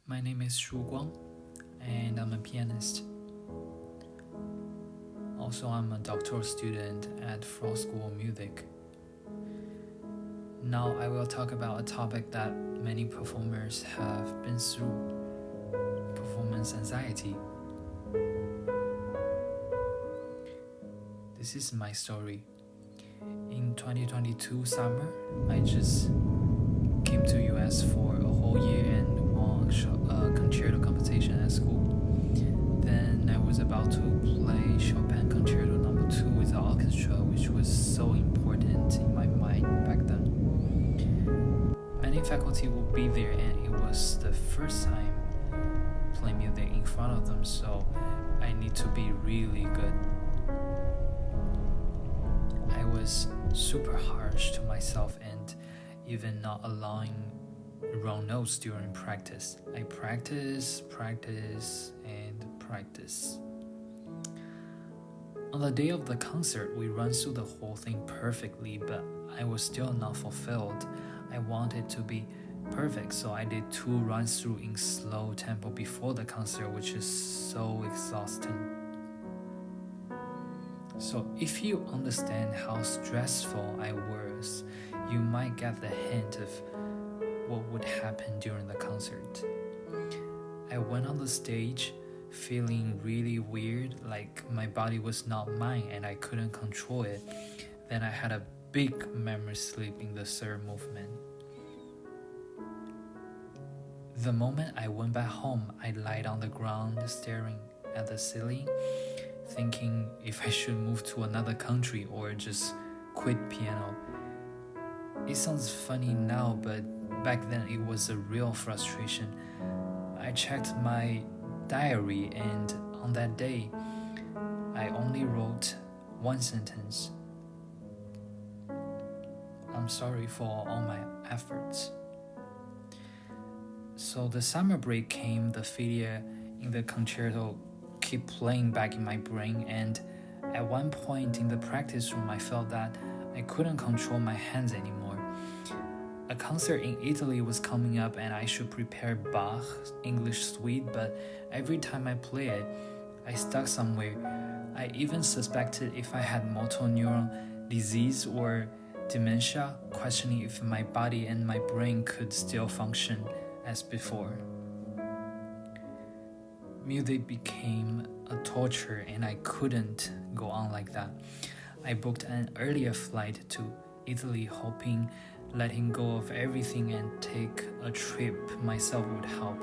My name is Shuguang, and I'm a pianist. Also, I'm a doctoral student at Frost School of Music. Now, I will talk about a topic that many performers have been through: performance anxiety. This is my story. In 2022 summer, I just came to US for a whole year and won a concerto competition at school. Then I was about to play Chopin Concerto No. 2 with the orchestra, which was so important in my mind back then. Many faculty would be there, and it was the first time playing music in front of them, so I need to be really good. I was super harsh to myself and even not allowing wrong notes during practice. I practice, and practice. On the day of the concert, we ran through the whole thing perfectly, but I was still not fulfilled. I wanted to be perfect, so I did 2 runs through in slow tempo before the concert, which is so exhausting. So if you understand how stressful I was, you might get the hint of what would happen during the concert. I went on the stage feeling really weird, like my body was not mine and I couldn't control it. Then I had a big memory slip in the third movement. The moment I went back home, I lied on the ground staring at the ceiling, thinking if I should move to another country or just quit piano. It sounds funny now, but back then it was a real frustration. I checked my diary, and on that day, I only wrote 1 sentence. I'm sorry for all my efforts. So the summer break came, the failure in the concerto keep playing back in my brain, and at one point in the practice room I felt that I couldn't control my hands anymore. A concert in Italy was coming up and I should prepare Bach's English Suite, but every time I play it, I stuck somewhere. I even suspected if I had motor neuron disease or dementia, questioning if my body and my brain could still function as before. Music became a torture and I couldn't go on like that. I booked an earlier flight to Italy, hoping letting go of everything and take a trip myself would help.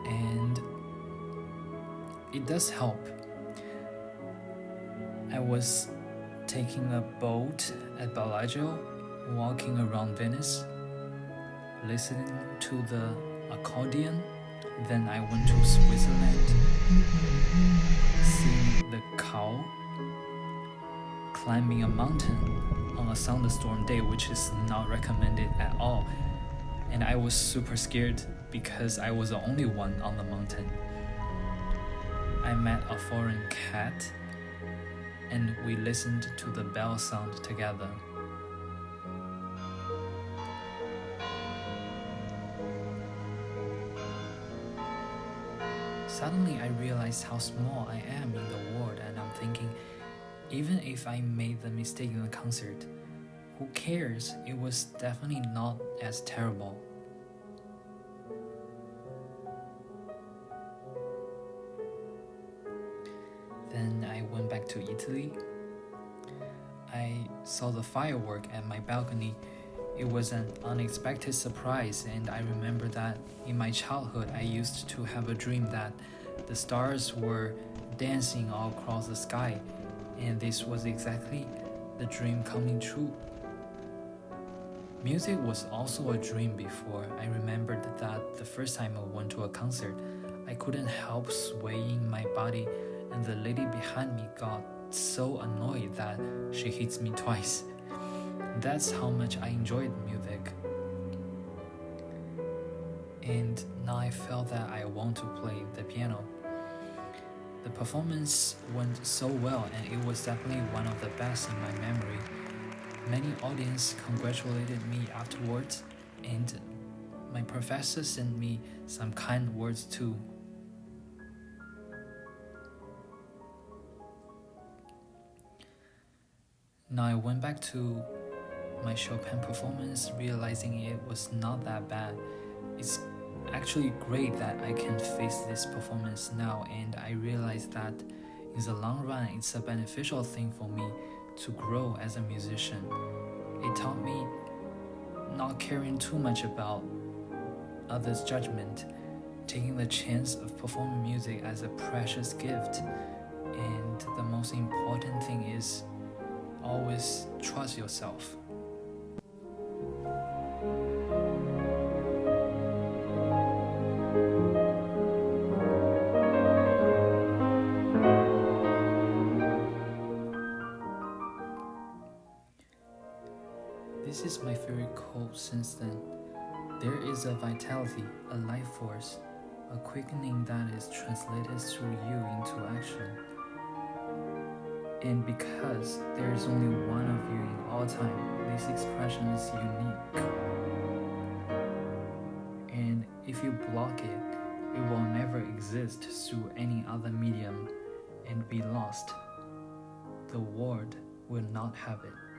And it does help. I was taking a boat at Bellagio, walking around Venice, listening to the accordion. Then I went to Switzerland, seeing the cow climbing a mountain on a thunderstorm day, which is not recommended at all. And I was super scared because I was the only one on the mountain. I met a foreign cat and we listened to the bell sound together. Suddenly I realized how small I am in the world, and I'm thinking, even if I made the mistake in the concert, who cares? It was definitely not as terrible. Then I went back to Italy. I saw the firework at my balcony. It was an unexpected surprise, and I remember that in my childhood I used to have a dream that the stars were dancing all across the sky, and this was exactly the dream coming true. Music was also a dream before. I remembered that the first time I went to a concert, I couldn't help swaying my body, and the lady behind me got so annoyed that she hits me twice. That's how much I enjoyed music. And now I felt that I want to play the piano. The performance went so well, and it was definitely one of the best in my memory. Many audience congratulated me afterwards, And my professor sent me some kind words too. Now I went back to my Chopin performance, realizing it was not that bad. It's actually great that I can face this performance now, and I realized that in the long run it's a beneficial thing for me to grow as a musician. It taught me not caring too much about others' judgment, taking the chance of performing music as a precious gift, and the most important thing is always trust yourself. This is my favorite quote since then. There is a vitality, a life force, a quickening that is translated through you into action. And because there is only one of you in all time, this expression is unique. And if you block it, it will never exist through any other medium and be lost. The world will not have it.